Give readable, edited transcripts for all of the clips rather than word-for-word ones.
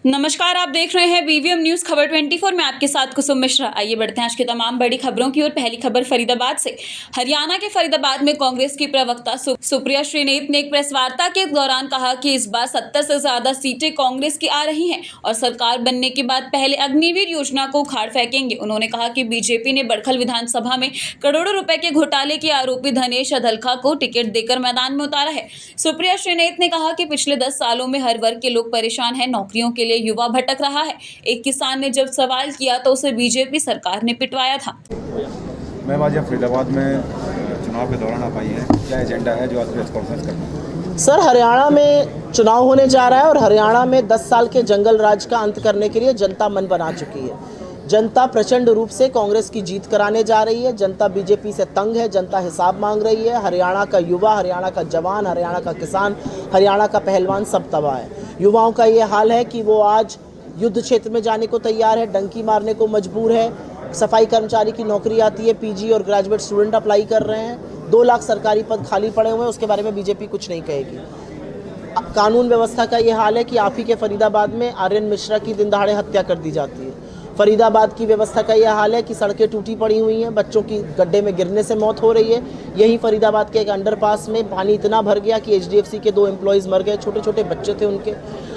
नमस्कार, आप देख रहे हैं बीवीएम न्यूज खबर 24 में आपके साथ कुसुम मिश्रा। आइए बढ़ते हैं आज की तमाम बड़ी खबरों की ओर। पहली खबर फरीदाबाद से। हरियाणा के फरीदाबाद में कांग्रेस की प्रवक्ता सुप्रिया श्रीनेत ने एक प्रेस वार्ता के दौरान कहा कि इस बार 70 से ज्यादा सीटें कांग्रेस की आ रही हैं और सरकार बनने के बाद पहले अग्निवीर योजना को उखाड़ फेंकेंगे। उन्होंने कहा कि बीजेपी ने बड़खल विधानसभा में करोड़ों रुपए के घोटाले के आरोपी धनेश अधलखा को टिकट देकर मैदान में उतारा है। सुप्रिया श्रीनेत ने कहा कि पिछले 10 सालों में हर वर्ग के लोग परेशान हैं, नौकरियों के लिए युवा भटक रहा है। एक किसान ने जब सवाल किया तो उसे बीजेपी सरकार ने पिटवाया था। मैम, आज फरीदाबाद में चुनाव के दौरान आप आई हैं, क्या एजेंडा है जो आज प्रेस कॉन्फ्रेंस करना है? सर, हरियाणा में चुनाव होने जा रहा है और हरियाणा में 10 साल के जंगल राज का अंत करने के लिए जनता मन बना चुकी है। जनता प्रचंड रूप से कांग्रेस की जीत कराने जा रही है। जनता बीजेपी से तंग है, जनता हिसाब मांग रही है। हरियाणा का युवा, हरियाणा का जवान, हरियाणा का किसान, हरियाणा का पहलवान सब तबाह है। युवाओं का ये हाल है कि वो आज युद्ध क्षेत्र में जाने को तैयार है, डंकी मारने को मजबूर है। सफाई कर्मचारी की नौकरी आती है, पीजी और ग्रेजुएट स्टूडेंट अप्लाई कर रहे हैं। 2 लाख सरकारी पद खाली पड़े हुए हैं, उसके बारे में बीजेपी कुछ नहीं कहेगी। कानून व्यवस्था का ये हाल है कि आप ही के फरीदाबाद में आर्यन मिश्रा की दिन दहाड़े हत्या कर दी जाती है। फरीदाबाद की व्यवस्था का यह हाल है कि सड़कें टूटी पड़ी हुई हैं, बच्चों की गड्ढे में गिरने से मौत हो रही है। यही फरीदाबाद के एक अंडरपास में पानी इतना भर गया कि एचडीएफसी के 2 एम्प्लॉयज़ मर गए, छोटे छोटे बच्चे थे उनके।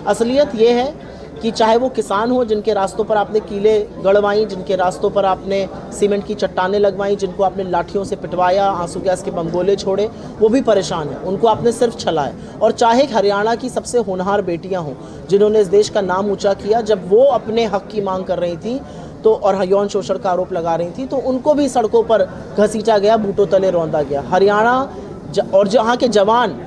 असलियत ये है कि चाहे वो किसान हो जिनके रास्तों पर आपने कीले गड़वाई, जिनके रास्तों पर आपने सीमेंट की चट्टानें लगवाई, जिनको आपने लाठियों से पिटवाया, आंसू गैस के बम गोले छोड़े, वो भी परेशान है, उनको आपने सिर्फ छलाया। और चाहे हरियाणा की सबसे होनहार बेटियां हों जिन्होंने इस देश का नाम ऊंचा किया, जब वो अपने हक की मांग कर रही थी तो और यौन शोषण का आरोप लगा रही थी, तो उनको भी सड़कों पर घसीटा गया, बूटों तले रौंदा गया। हरियाणा और जहाँ के जवान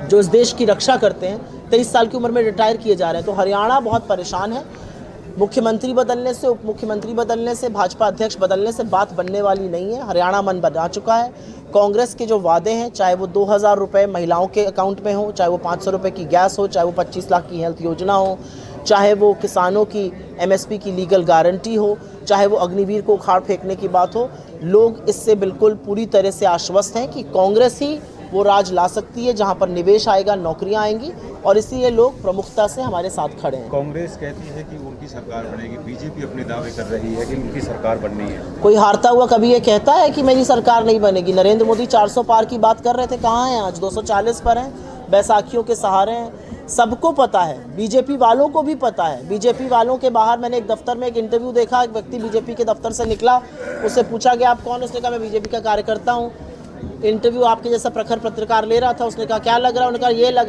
जो इस देश की रक्षा करते हैं 23 साल की उम्र में रिटायर किए जा रहे हैं। तो हरियाणा बहुत परेशान है। मुख्यमंत्री बदलने से, उप मुख्यमंत्री बदलने से, भाजपा अध्यक्ष बदलने से बात बनने वाली नहीं है। हरियाणा मन बना चुका है। कांग्रेस के जो वादे हैं, चाहे वो 2000 रुपये महिलाओं के अकाउंट में हो, चाहे वो 500 रुपये की गैस हो, चाहे वो 25 लाख की हेल्थ योजना हो, चाहे वो किसानों की एमएसपी की लीगल गारंटी हो, चाहे वो अग्निवीर को उखाड़ फेंकने की बात हो, लोग इससे बिल्कुल पूरी तरह से आश्वस्त हैं कि कांग्रेस ही वो राज ला सकती है जहां पर निवेश आएगा, नौकरियां आएंगी, और इसलिए लोग प्रमुखता से हमारे साथ खड़े हैं। कांग्रेस कहती है कि उनकी सरकार बनेगी, बीजेपी अपने दावे कर रही है कि उनकी सरकार बननी है। कोई हारता हुआ कभी ये कहता है कि मेरी सरकार नहीं बनेगी? नरेंद्र मोदी 400 पार की बात कर रहे थे, कहाँ हैं आज? 240 पर हैं, बैसाखियों के सहारे हैं। सबको पता है, बीजेपी वालों को भी पता है। बीजेपी वालों के बाहर मैंने एक दफ्तर में एक इंटरव्यू देखा, एक व्यक्ति बीजेपी के दफ्तर से निकला, उससे पूछा गया आप कौन? उसने कहा मैं बीजेपी का कार्यकर्ता हूँ। इंटरव्यू आपके जैसा प्रखर पत्रकार ले रहा था, उसने कहा क्या लग रहा है? उन्होंने कहा ये लग